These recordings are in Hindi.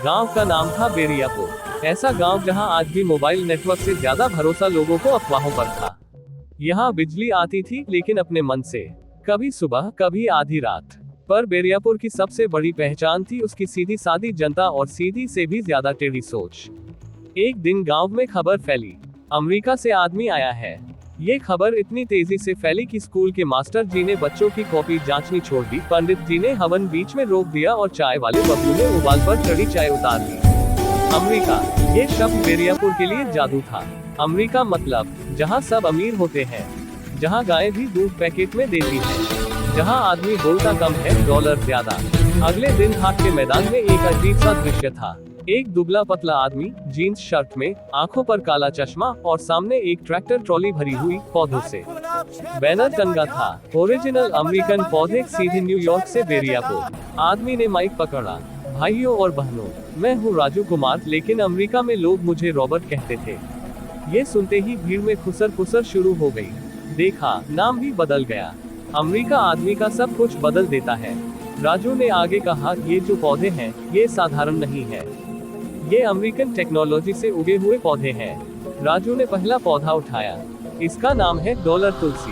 गांव का नाम था बेरियापुर। ऐसा गांव जहां आज भी मोबाइल नेटवर्क से ज्यादा भरोसा लोगों को अफवाहों पर था। यहाँ बिजली आती थी, लेकिन अपने मन से, कभी सुबह कभी आधी रात। पर बेरियापुर की सबसे बड़ी पहचान थी उसकी सीधी सादी जनता और सीधी से भी ज्यादा टेढ़ी सोच। एक दिन गांव में खबर फैली, अमेरिका से आदमी आया है। ये खबर इतनी तेजी से फैली कि स्कूल के मास्टर जी ने बच्चों की कॉपी जांचनी छोड़ दी, पंडित जी ने हवन बीच में रोक दिया और चाय वाले बबलू ने उबाल पर चढ़ी चाय उतार ली। अमेरिका, ये शब्द बेरियापुर के लिए जादू था। अमेरिका मतलब जहाँ सब अमीर होते हैं, जहाँ गायें भी दूध पैकेट में देती हैं, जहाँ आदमी बोलता कम है डॉलर ज्यादा। अगले दिन हाट के मैदान में एक अजीब सा दृश्य था। एक दुबला पतला आदमी जीन्स शर्ट में, आंखों पर काला चश्मा और सामने एक ट्रैक्टर ट्रॉली भरी हुई पौधों से। बैनर टंगा था, ओरिजिनल अमेरिकन पौधे सीधे न्यूयॉर्क से बेरियापुर। आदमी ने माइक पकड़ा, भाइयों और बहनों, मैं हूँ राजू कुमार, लेकिन अमेरिका में लोग मुझे रॉबर्ट कहते थे। ये सुनते ही भीड़ में खुसर पुसर शुरू हो गई। देखा, नाम भी बदल गया। अमेरिका आदमी का सब कुछ बदल देता है। राजू ने आगे कहा, ये जो पौधे हैं, ये साधारण नहीं है, ये अमेरिकन टेक्नोलॉजी से उगे हुए पौधे हैं। राजू ने पहला पौधा उठाया, इसका नाम है डॉलर तुलसी।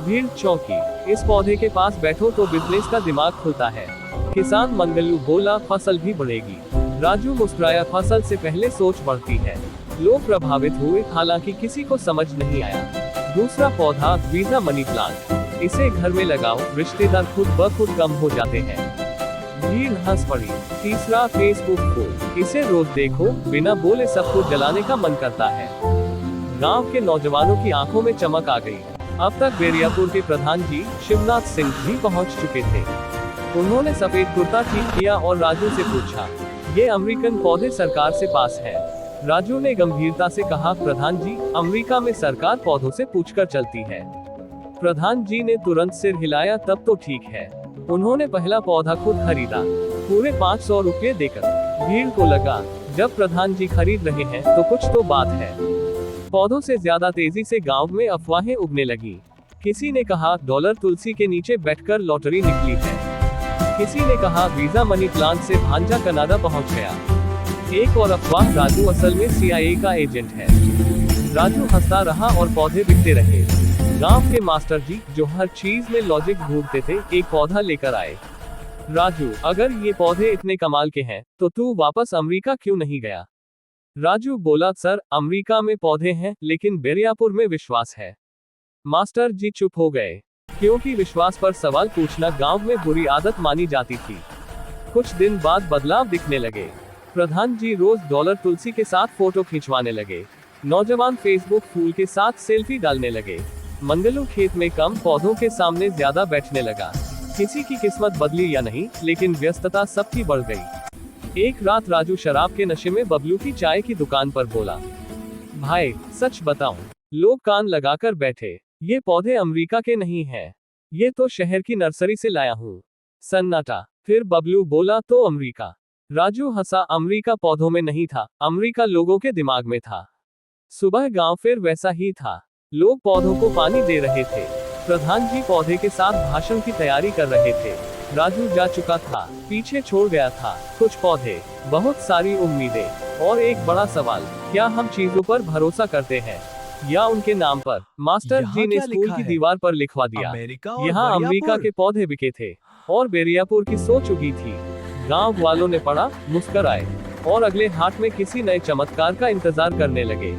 भीड़ चौंकी, इस पौधे के पास बैठो तो बिजनेस का दिमाग खुलता है। किसान मंगलू बोला, फसल भी बढ़ेगी। राजू मुस्कुराया, फसल से पहले सोच बढ़ती है। लोग प्रभावित हुए, हालांकि किसी को समझ नहीं आया। दूसरा पौधा वीजा मनी प्लांट, इसे घर में लगाओ, रिश्तेदार खुद ब खुद कम हो जाते हैं। भीड़ हंस पड़ी। तीसरा फेसबुक फूल, इसे रोज देखो, बिना बोले सबको जलाने का मन करता है। गांव के नौजवानों की आंखों में चमक आ गई। अब तक बेरियापुर के प्रधान जी शिवनाथ सिंह भी पहुंच चुके थे। उन्होंने सफेद कुर्ता ठीक किया और राजू से पूछा, ये अमेरिकन पौधे सरकार से पास है? राजू ने गंभीरता से कहा, प्रधान जी, अमेरिका में सरकार पौधों से पूछकर चलती है। प्रधान जी ने तुरंत सिर हिलाया, तब तो ठीक है। उन्होंने पहला पौधा खुद खरीदा, पूरे 500 रुपये देकर। भीड़ को लगा, जब प्रधान जी खरीद रहे हैं तो कुछ तो बात है। पौधों से ज्यादा तेजी से गांव में अफवाहें उगने लगी। किसी ने कहा, डॉलर तुलसी के नीचे बैठकर लॉटरी निकली है। किसी ने कहा, वीजा मनी प्लांट से भांजा कनाडा पहुंच गया। एक और अफवाह, राजू असल में CIA का एजेंट है। राजू हंसता रहा और पौधे बिकते रहे। गांव के मास्टर जी, जो हर चीज में लॉजिक ढूंढते थे, एक पौधा लेकर आए। राजू, अगर ये पौधे इतने कमाल के हैं, तो तू वापस अमेरिका क्यों नहीं गया? राजू बोला, सर, अमेरिका में पौधे हैं, लेकिन बेरियापुर में विश्वास है। मास्टर जी चुप हो गए, क्योंकि विश्वास पर सवाल पूछना गांव में बुरी आदत मानी जाती थी। कुछ दिन बाद बदलाव दिखने लगे। प्रधान जी रोज डॉलर तुलसी के साथ फोटो खिंचवाने लगे। नौजवान फेसबुक फूल के साथ सेल्फी डालने लगे। मंगलू खेत में कम, पौधों के सामने ज्यादा बैठने लगा। किसी की किस्मत बदली या नहीं, लेकिन व्यस्तता सबकी बढ़ गई। एक रात राजू शराब के नशे में बबलू की चाय की दुकान पर बोला, भाई सच बताऊं? लोग कान लगाकर बैठे, ये पौधे अमेरिका के नहीं हैं, ये तो शहर की नर्सरी से लाया हूँ। सन्नाटा। फिर बबलू बोला, तो अमेरिका? राजू हंसा, अमेरिका पौधों में नहीं था, अमेरिका लोगों के दिमाग में था। सुबह गांव फिर वैसा ही था। लोग पौधों को पानी दे रहे थे। प्रधान जी पौधे के साथ भाषण की तैयारी कर रहे थे। राजू जा चुका था, पीछे छोड़ गया था कुछ पौधे, बहुत सारी उम्मीदें और एक बड़ा सवाल, क्या हम चीजों पर भरोसा करते हैं या उनके नाम पर? मास्टर जी ने स्कूल की दीवार पर लिखवा दिया, यहाँ अमेरिका के पौधे बिके थे और बेरियापुर की सोच उगी थी। गांव वालों ने पढ़ा, मुस्कुराए और अगले हाट में किसी नए चमत्कार का इंतजार करने लगे।